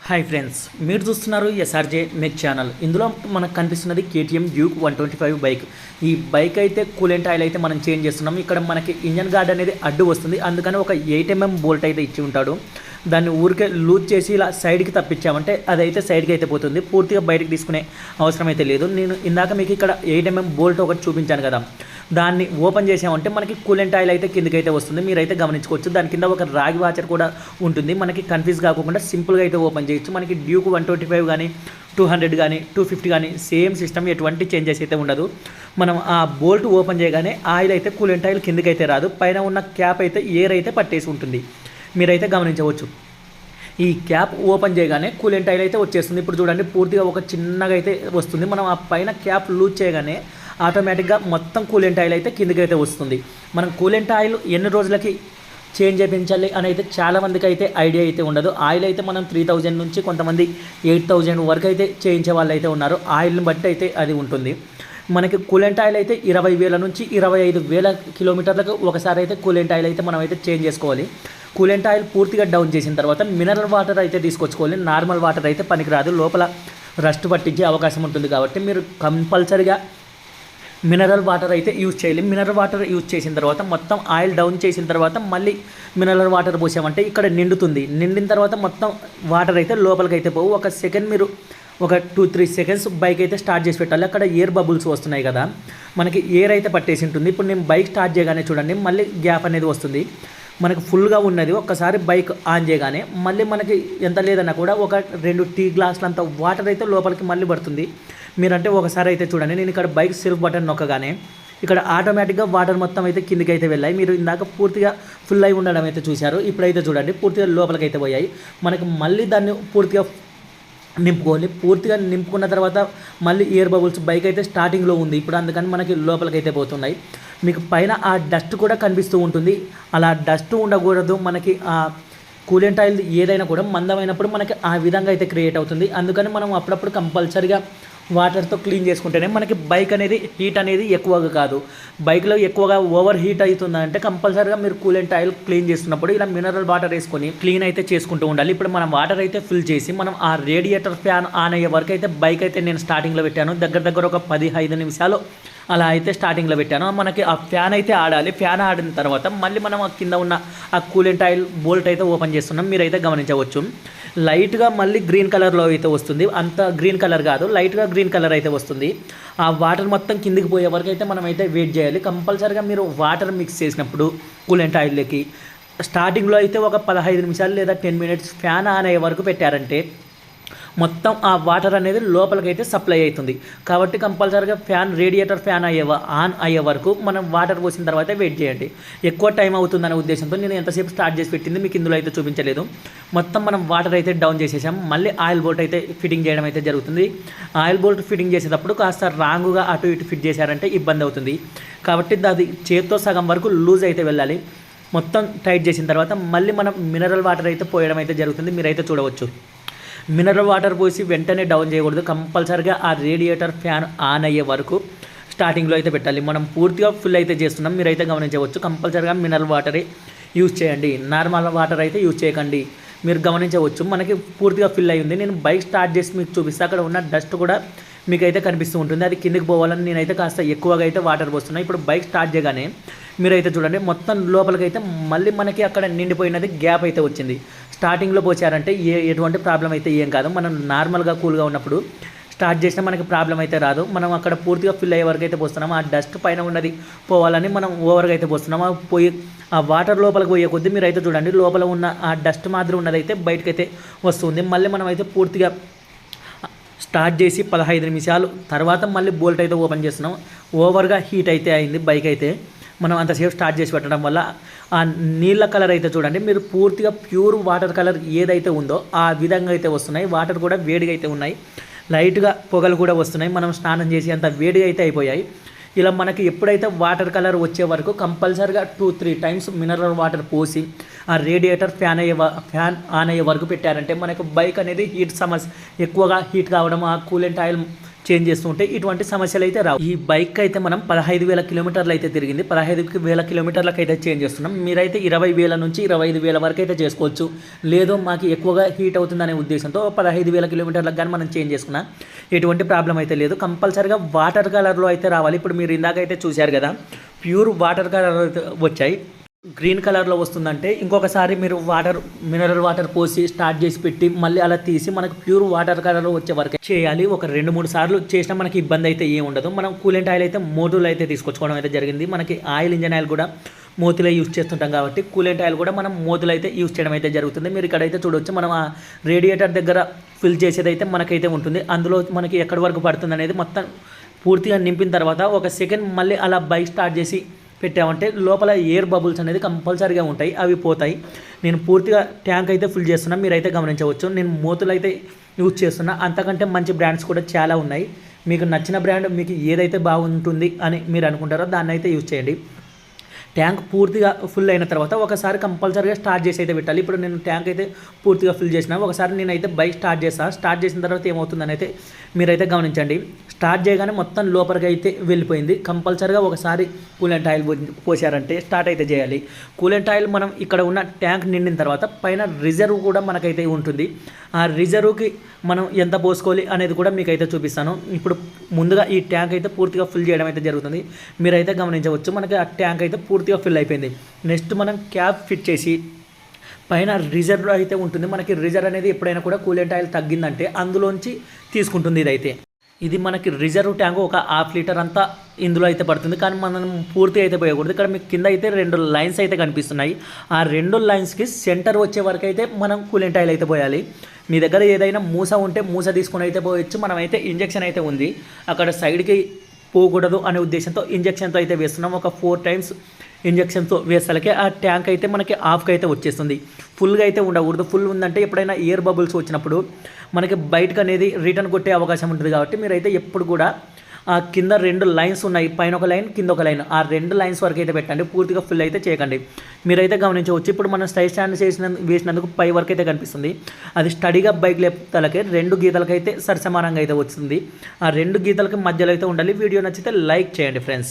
Hi friends, మీరు చూస్తున్నారు SRJ net channel. ఇందులో మనకు కనిపిస్తున్నది కేటీఎం డ్యూక్ 125 బైక్. ఈ బైక్ అయితే కూలెంట్ ఆయిల్ అయితే మనం చేంజ్ చేస్తున్నాం. ఇక్కడ మనకి ఇంజన్ గార్డ్ అనేది అడ్డు వస్తుంది, అందుకని ఒక 8mm బోల్ట్ అయితే ఇచ్చి ఉంటాడు. దాన్ని ఊరికే లూజ్ చేసి ఇలా సైడ్కి తప్పించామంటే అదైతే సైడ్కి అయితే పోతుంది, పూర్తిగా బయటకు తీసుకునే అవసరం అయితే లేదు. నేను ఇందాక మీకు ఇక్కడ 8mm బోల్ట్ ఒకటి చూపించాను కదా, దాన్ని ఓపెన్ చేసామంటే మనకి కూలెంట్ ఆయిల్ అయితే కిందకైతే వస్తుంది. మీరైతే గమనించుకోవచ్చు. దాని కింద ఒక రాగి వాచర్ కూడా ఉంటుంది. మనకి కన్ఫ్యూజ్ కాకుండా సింపుల్గా అయితే ఓపెన్ చేయొచ్చు. మనకి డ్యూక్ 125 కానీ 200 కానీ 250 కానీ సేమ్ సిస్టమ్, ఎటువంటి చేంజెస్ అయితే ఉండదు. మనం ఆ బోల్ట్ ఓపెన్ చేయగానే ఆయిల్ అయితే కూలెంట్ ఆయిల్ కిందకైతే రాదు, పైన ఉన్న క్యాప్ అయితే ఎయిర్ అయితే పట్టేసి ఉంటుంది. మీరైతే గమనించవచ్చు. ఈ క్యాప్ ఓపెన్ చేయగానే కూలెంట్ ఆయిల్ అయితే వచ్చేస్తుంది. ఇప్పుడు చూడండి, పూర్తిగా ఒక చిన్నగా అయితే వస్తుంది. మనం ఆ పైన క్యాప్ లూజ్ చేయగానే ఆటోమేటిక్గా మొత్తం కూలెంట్ ఆయిల్ అయితే కిందకి అయితే వస్తుంది. మనం కూలెంట్ ఆయిల్ ఎన్ని రోజులకి చేంజ్ చేయించాలి అని అయితే చాలామందికి అయితే ఐడియా అయితే ఉండదు. ఆయిల్ అయితే మనం 3000 నుంచి కొంతమంది 8000 వరకు అయితే చేయించే వాళ్ళు అయితే ఉన్నారు. ఆయిల్ని బట్టి అయితే అది ఉంటుంది. మనకి కూలెంట్ ఆయిల్ అయితే 20,000 నుంచి 25,000 కిలోమీటర్లకు ఒకసారి అయితే కూలెంట్ ఆయిల్ అయితే మనం అయితే చేంజ్ చేసుకోవాలి. కూలెంట్ ఆయిల్ పూర్తిగా డౌన్ చేసిన తర్వాత మినరల్ వాటర్ అయితే తీసుకొచ్చుకోవాలి. నార్మల్ వాటర్ అయితే పనికిరాదు, లోపల రస్ట్ పట్టించే అవకాశం ఉంటుంది. కాబట్టి మీరు కంపల్సరిగా మినరల్ వాటర్ అయితే యూజ్ చేయాలి. మినరల్ వాటర్ యూజ్ చేసిన తర్వాత మొత్తం ఆయిల్ డౌన్ చేసిన తర్వాత మళ్ళీ మినరల్ వాటర్ పోసామంటే ఇక్కడ నిండుతుంది. నిండిన తర్వాత మొత్తం వాటర్ అయితే లోపలికి అయితే పోవు. ఒక సెకండ్ మీరు ఒక 2-3 సెకండ్స్ బైక్ అయితే స్టార్ట్ చేసి పెట్టాలి. అక్కడ ఎయిర్ బబుల్స్ వస్తున్నాయి కదా, మనకి ఎయిర్ అయితే పట్టేసి ఉంటుంది. ఇప్పుడు నేను బైక్ స్టార్ట్ చేయగానే చూడండి, మళ్ళీ గ్యాప్ అనేది వస్తుంది. మనకు ఫుల్గా ఉన్నది. ఒక్కసారి బైక్ ఆన్ చేయగానే మళ్ళీ మనకి ఎంత లేదన్నా కూడా ఒక 2 టీ గ్లాసులంత వాటర్ అయితే లోపలికి మళ్ళీ పడుతుంది. మీరంటే ఒకసారి అయితే చూడండి, నేను ఇక్కడ బైక్ సెల్ఫ్ బటన్ నొక్కగానే ఇక్కడ ఆటోమేటిక్గా వాటర్ మొత్తం అయితే కిందకి అయితే వెళ్ళాయి. మీరు ఇందాక పూర్తిగా ఫుల్ అయి ఉండడం అయితే చూశారు. ఇప్పుడైతే చూడండి, పూర్తిగా లోపలికి అయితే పోయాయి. మనకు మళ్ళీ దాన్ని పూర్తిగా నింపుకోవాలి. పూర్తిగా నింపుకున్న తర్వాత మళ్ళీ ఎయిర్ బబుల్స్ బైక్ అయితే స్టార్టింగ్లో ఉంది ఇప్పుడు, అందుకని మనకి లోపలికైతే పోతున్నాయి. మీకు పైన ఆ డస్ట్ కూడా కనిపిస్తూ ఉంటుంది. అలా డస్ట్ ఉండకూడదు. మనకి ఆ కూలెంట్ ఆయిల్ ఏదైనా కూడా మందమైనప్పుడు మనకి ఆ విధంగా అయితే క్రియేట్ అవుతుంది. అందుకని మనం అప్పుడప్పుడు కంపల్సరీగా వాటర్తో క్లీన్ చేసుకుంటేనే మనకి బైక్ అనేది హీట్ అనేది ఎక్కువగా కాదు. బైక్లో ఎక్కువగా ఓవర్ హీట్ అవుతుందంటే కంపల్సరీగా మీరు కూలెంట్ ఆయిల్ క్లీన్ చేస్తున్నప్పుడు ఇలా మినరల్ వాటర్ వేసుకొని క్లీన్ అయితే చేసుకుంటూ ఉండాలి. ఇప్పుడు మనం వాటర్ అయితే ఫిల్ చేసి మనం ఆ రేడియేటర్ ఫ్యాన్ ఆన్ అయ్యే వరకు అయితే బైక్ అయితే నేను స్టార్టింగ్లో పెట్టాను. దగ్గర ఒక 15 నిమిషాలు అలా అయితే స్టార్టింగ్లో పెట్టాను. మనకి ఆ ఫ్యాన్ అయితే ఆడాలి. ఫ్యాన్ ఆడిన తర్వాత మళ్ళీ మనం కింద ఉన్న ఆ కూలెంట్ ఆయిల్ బోల్ట్ అయితే ఓపెన్ చేస్తున్నాం. మీరైతే గమనించవచ్చు. లైట్గా మళ్ళీ గ్రీన్ కలర్లో అయితే వస్తుంది. అంత గ్రీన్ కలర్ కాదు, లైట్గా గ్రీన్ కలర్ అయితే వస్తుంది. ఆ వాటర్ మొత్తం కిందికి పోయే వరకు అయితే మనం అయితే వెయిట్ చేయాలి. కంపల్సరీగా మీరు వాటర్ మిక్స్ చేసినప్పుడు కూలెంట్ ఆయిల్లోకి స్టార్టింగ్లో అయితే ఒక 15 నిమిషాలు లేదా 10 మినిట్స్ ఫ్యాన్ ఆన్ అయ్యే వరకు పెట్టారంటే మొత్తం ఆ వాటర్ అనేది లోపలికైతే సప్లై అవుతుంది. కాబట్టి కంపల్సరీగా ఫ్యాన్ రేడియేటర్ ఫ్యాన్ ఆన్ అయ్యే వరకు మనం వాటర్ పోసిన తర్వాత వెయిట్ చేయండి. ఎక్కువ టైం అవుతుందనే ఉద్దేశంతో నేను ఎంతసేపు స్టార్ట్ చేసి పెట్టింది మీకు ఇందులో అయితే చూపించలేదు. మొత్తం మనం వాటర్ అయితే డౌన్ చేసేసాం. మళ్ళీ ఆయిల్ బోల్ట్ అయితే ఫిట్టింగ్ చేయడం అయితే జరుగుతుంది. ఆయిల్ బోల్ట్ ఫిట్టింగ్ చేసేటప్పుడు కాస్త రాంగుగా అటు ఇటు ఫిట్ చేశారంటే ఇబ్బంది అవుతుంది. కాబట్టి అది చేతితో సగం వరకు లూజ్ అయితే వెళ్ళాలి. మొత్తం టైట్ చేసిన తర్వాత మళ్ళీ మనం మినరల్ వాటర్ అయితే పోయడం అయితే జరుగుతుంది. మీరైతే చూడవచ్చు. మినరల్ వాటర్ పోసి వెంటనే డౌన్ చేయకూడదు. కంపల్సరీగా ఆ రేడియేటర్ ఫ్యాన్ ఆన్ అయ్యే వరకు స్టార్టింగ్లో అయితే పెట్టాలి. మనం పూర్తిగా ఫుల్ అయితే చేస్తున్నాం. మీరైతే గమనించవచ్చు. కంపల్సరీగా మినరల్ వాటరే యూజ్ చేయండి, నార్మల్ వాటర్ అయితే యూజ్ చేయకండి. మీరు గమనించవచ్చు, మనకి పూర్తిగా ఫిల్ అయ్యి ఉంది. నేను బైక్ స్టార్ట్ చేసి మీకు చూపిస్తే అక్కడ ఉన్న డస్ట్ కూడా మీకైతే కనిపిస్తూ ఉంటుంది. అది కిందకి పోవాలని నేనైతే కాస్త ఎక్కువగా అయితే వాటర్ పోస్తున్నాను. ఇప్పుడు బైక్ స్టార్ట్ చేయగానే మీరైతే చూడండి, మొత్తం లోపలికైతే మళ్ళీ మనకి అక్కడ నిండిపోయినది గ్యాప్ అయితే వచ్చింది. స్టార్టింగ్లో పోసారంటే ఎటువంటి ప్రాబ్లం అయితే ఏం కాదు. మనం నార్మల్గా కూల్గా ఉన్నప్పుడు స్టార్ట్ చేసినా మనకి ప్రాబ్లం అయితే రాదు. మనం అక్కడ పూర్తిగా ఫిల్ అయ్యే వరకు అయితే పోస్తున్నాం. ఆ డస్ట్ పైన ఉన్నది పోవాలని మనం ఓవర్గా అయితే పోస్తున్నాం. ఆ వాటర్ లోపలికి పోయే కొద్దీ మీరైతే చూడండి, లోపల ఉన్న ఆ డస్ట్ మాదిరి ఉన్నదైతే బయటకైతే వస్తుంది. మళ్ళీ మనం అయితే పూర్తిగా స్టార్ట్ చేసి 15 నిమిషాలు తర్వాత మళ్ళీ బోల్ట్ అయితే ఓపెన్ చేస్తున్నాం. ఓవర్గా హీట్ అయితే అయింది బైక్ అయితే. మనం అంతసేపు స్టార్ట్ చేసి పెట్టడం వల్ల ఆ నీళ్ళ కలర్ అయితే చూడండి, మీరు పూర్తిగా ప్యూర్ వాటర్ కలర్ ఏదైతే ఉందో ఆ విధంగా అయితే వస్తున్నాయి. వాటర్ కూడా వేడిగా అయితే ఉన్నాయి, లైట్గా పొగలు కూడా వస్తున్నాయి. మనం స్నానం చేసి అంత వేడిగా అయితే అయిపోయాయి. ఇలా మనకి ఎప్పుడైతే వాటర్ కలర్ వచ్చే వరకు కంపల్సరీగా 2-3 టైమ్స్ మినరల్ వాటర్ పోసి ఆ రేడియేటర్ ఫ్యాన్ ఆన్ అయ్యే వరకు పెట్టారంటే మనకు బైక్ అనేది హీట్ సమస్య ఎక్కువగా హీట్ కావడం, ఆ కూలెంట్ ఆయిల్ చేంజ్ చేస్తూ ఉంటే ఇటువంటి సమస్యలు అయితే రావు. ఈ బైక్ అయితే మనం 15,000 కిలోమీటర్లు అయితే తిరిగింది. 15,000 కిలోమీటర్లకు అయితే చేంజ్ చేస్తున్నాం. మీరైతే 20,000 నుంచి 25,000 వరకు అయితే చేసుకోవచ్చు. లేదో మాకు ఎక్కువగా హీట్ అవుతుందనే ఉద్దేశంతో 15,000 కిలోమీటర్లకు కానీ మనం చేంజ్ చేసుకున్నా ఎటువంటి ప్రాబ్లం అయితే లేదు. కంపల్సరీగా వాటర్ కలర్లో అయితే రావాలి. ఇప్పుడు మీరు ఇందాక అయితే చూశారు కదా, ప్యూర్ వాటర్ కలర్ వచ్చాయి. గ్రీన్ కలర్లో వస్తుందంటే ఇంకొకసారి మీరు మినరల్ వాటర్ పోసి స్టార్ట్ చేసి పెట్టి మళ్ళీ అలా తీసి మనకు ప్యూర్ వాటర్ కలర్లో వచ్చే వరకు చేయాలి. ఒక 2-3 సార్లు చేసినా మనకి ఇబ్బంది అయితే ఏమి ఉండదు. మనం కూలెంట్ ఆయిల్ అయితే మోతులు అయితే తీసుకొచ్చుకోవడం అయితే జరిగింది. మనకి ఇంజన్ ఆయిల్ కూడా మోతులే యూజ్ చేస్తుంటాం కాబట్టి కూలెంట్ ఆయిల్ కూడా మనం మోతులు అయితే యూజ్ చేయడం అయితే జరుగుతుంది. మీరు ఇక్కడైతే చూడవచ్చు, మనం ఆ రేడియేటర్ దగ్గర ఫిల్ చేసేది అయితే మనకైతే ఉంటుంది. అందులో మనకి ఎక్కడి వరకు పడుతుంది అనేది మొత్తం పూర్తిగా నింపిన తర్వాత ఒక సెకండ్ మళ్ళీ అలా బైక్ స్టార్ట్ చేసి పెట్టామంటే లోపల ఎయిర్ బబుల్స్ అనేది కంపల్సరీగా ఉంటాయి, అవి పోతాయి. నేను పూర్తిగా ట్యాంక్ అయితే ఫిల్ చేస్తున్నా, మీరైతే గమనించవచ్చు. నేను మోతులు అయితే యూజ్ చేస్తున్నా. అంతకంటే మంచి బ్రాండ్స్ కూడా చాలా ఉన్నాయి. మీకు నచ్చిన బ్రాండ్ మీకు ఏదైతే బాగుంటుంది అని మీరు అనుకుంటారో దాన్ని అయితే యూజ్ చేయండి. ట్యాంక్ పూర్తిగా ఫుల్ అయిన తర్వాత ఒకసారి కంపల్సరీగా స్టార్ట్ చేసి అయితే పెట్టాలి. ఇప్పుడు నేను ట్యాంక్ అయితే పూర్తిగా ఫిల్ చేసిన ఒకసారి నేనైతే బైక్ స్టార్ట్ చేస్తాను. స్టార్ట్ చేసిన తర్వాత ఏమవుతుందని అయితే మీరైతే గమనించండి. స్టార్ట్ చేయగానే మొత్తం లోపలికి అయితే వెళ్ళిపోయింది. కంపల్సరీగా ఒకసారి కూలెంట్ ఆయిల్ పోసారంటే స్టార్ట్ అయితే చేయాలి. కూలెంట్ ఆయిల్ మనం ఇక్కడ ఉన్న ట్యాంక్ నిండిన తర్వాత పైన రిజర్వ్ కూడా మనకైతే ఉంటుంది. ఆ రిజర్వ్కి మనం ఎంత పోసుకోవాలి అనేది కూడా మీకైతే చూపిస్తాను. ఇప్పుడు ముందుగా ఈ ట్యాంక్ అయితే పూర్తిగా ఫిల్ చేయడం అయితే జరుగుతుంది. మీరైతే గమనించవచ్చు, మనకి ఆ ట్యాంక్ అయితే పూర్తిగా ఫిల్ అయిపోయింది. నెక్స్ట్ మనం క్యాప్ ఫిట్ చేసి పైన రిజర్వ్ అయితే ఉంటుంది. మనకి రిజర్వ్ అనేది ఎప్పుడైనా కూడా కూలెంట్ ఆయిల్ తగ్గిందంటే అందులోంచి తీసుకుంటుంది. ఇది మనకి రిజర్వ్ ట్యాంక్ ఒక 1/2 లీటర్ అంతా ఇందులో అయితే పడుతుంది. కానీ మనం పూర్తి అయితే పోయకూడదు. ఇక్కడ మీకు కింద అయితే 2 లైన్స్ అయితే కనిపిస్తున్నాయి. ఆ 2 లైన్స్కి సెంటర్ వచ్చే వరకు అయితే మనం కూలెంట్ ఆయిల్ అయితే పోయాలి. మీ దగ్గర ఏదైనా మూస ఉంటే మూస తీసుకొని అయితే పోయచ్చు. మనమైతే ఇంజెక్షన్ అయితే ఉంది, అక్కడ సైడ్కి పోకూడదు అనే ఉద్దేశంతో ఇంజెక్షన్తో అయితే వేస్తున్నాం. ఒక 4 టైమ్స్ ఇంజెక్షన్తో వేసలకే ఆ ట్యాంక్ అయితే మనకి ఆఫ్కి అయితే వచ్చేస్తుంది. ఫుల్గా అయితే ఉండకూడదు. ఫుల్ ఉందంటే ఎప్పుడైనా ఎయిర్ బబుల్స్ వచ్చినప్పుడు మనకి బయటకు అనేది రిటర్న్ కొట్టే అవకాశం ఉంటుంది. కాబట్టి మీరైతే ఎప్పుడు కూడా ఆ కింద 2 లైన్స్ ఉన్నాయి, పైన ఒక లైన్ కింద ఒక లైన్, ఆ 2 లైన్స్ వరకు అయితే పెట్టండి. పూర్తిగా ఫుల్ అయితే చేయకండి. మీరైతే గమనించవచ్చు, ఇప్పుడు మనం స్టైల్ స్టాండ్ వేసినందుకు పై వరకు అయితే కనిపిస్తుంది. అది స్టడీగా బైక్ లేపుతలకే 2 గీతలకైతే సరిసమానంగా అయితే వస్తుంది. ఆ 2 గీతలకి మధ్యలో అయితే ఉండాలి. వీడియో నచ్చితే లైక్ చేయండి ఫ్రెండ్స్.